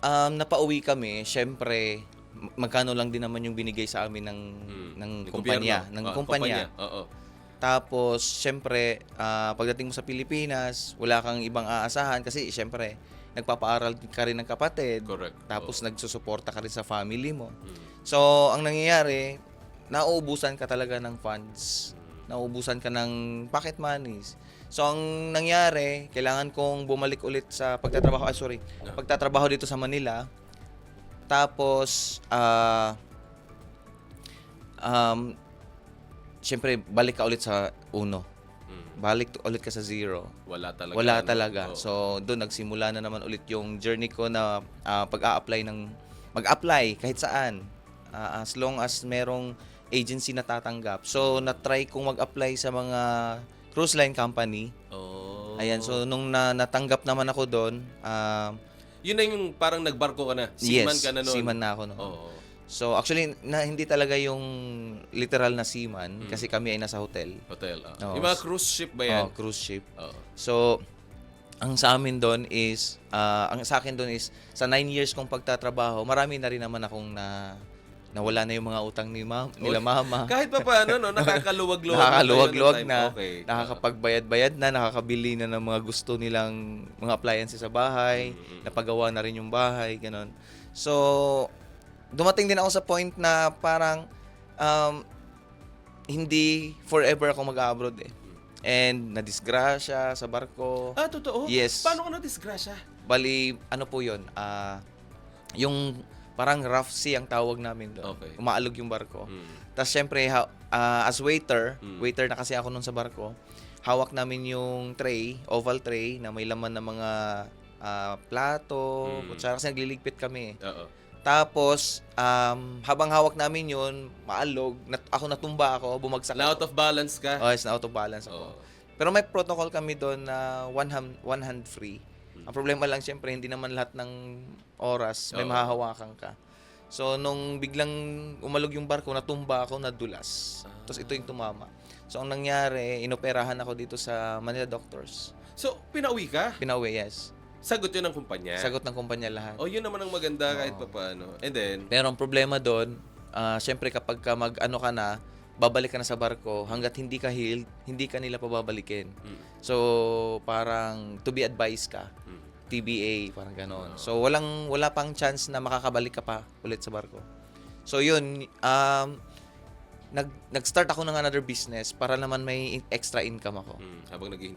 napauwi kami, siyempre magkano lang din naman yung binigay sa amin ng kumpanya, kumpanya. Oo. Tapos siyempre, pagdating mo sa Pilipinas, wala kang ibang aasahan kasi siyempre nagpapaaral ka rin ng kapatid. Correct. Tapos Oo. nagsusuporta ka rin sa family mo. Mm. So, ang nangyayari, nauubusan ka talaga ng funds. Nauubusan ka ng pocket monies. So, ang nangyari, kailangan kong bumalik ulit sa pagtatrabaho. Pagtatrabaho dito sa Manila. Tapos, siyempre, balik ka ulit sa uno. Balik ulit ka sa zero. Wala talaga. Wala ano? talaga. Oo. So, doon nagsimula na naman ulit yung journey ko na mag-apply kahit saan. As long as merong agency na tatanggap. So, na-try kong mag-apply sa mga cruise line company. Oh. Ayan, so nung natanggap naman ako doon, Yun na yung parang nagbarko ka na. Seaman yes, ka na noon. seaman na ako noon. Oo. So, actually, hindi talaga yung literal na seaman kasi kami ay nasa hotel. Hotel. Oo. Yung mga cruise ship ba yan? Cruise ship. Oo. So, ang sa amin doon is, ang sa akin doon is, sa 9 years kong pagtatrabaho, marami na rin naman akong nawala na yung mga utang nila mama. Kahit pa paano, no? Nakakaluwag-luwag. Nakakaluwag-luwag na, Okay. nakakapagbayad-bayad na, nakakabili na ng mga gusto nilang mga appliances sa bahay, napagawa na rin yung bahay, ganon. So, dumating din ako sa point na parang hindi forever ako mag-abroad eh. And nadisgrasya sa barko. Totoo? Yes. Paano ka na-disgrasya? Bali, ano po yun? Yung parang rough sea ang tawag namin doon. Okay. Umaalog yung barko. Tapos syempre, as waiter na kasi ako nun sa barko, hawak namin yung tray, oval tray, na may laman ng mga plato, kutsara, kasi nagliligpit kami. Oo. Tapos, habang hawak namin yun, maalog, natumba ako, bumagsak Na out ako. of balance ka? Oh, yes, na out of balance ako. Oo. Pero may protocol kami doon na one hand free. Ang problema lang, syempre, hindi naman lahat ng oras may Oo. mahahawakan ka. So, nung biglang umalog yung barko, natumba ako, nadulas. Tapos ito yung tumama. So, ang nangyari, inoperahan ako dito sa Manila Doctors. So, pinauwi ka? Pinauwi, yes. Sagot yun ng kumpanya? Sagot ng kumpanya lahat. Yun naman ang maganda kahit pa paano. And then, Pero ang problema doon, syempre kapag ka mag-ano ka na, babalik ka na sa barko, hanggat hindi ka healed, hindi ka nila pababalikin. So, parang to be advised ka. TBA, parang ganon. So, wala pang chance na makakabalik ka pa ulit sa barko. So, yun, nag-start ako ng another business para naman may extra income ako. habang naghihintay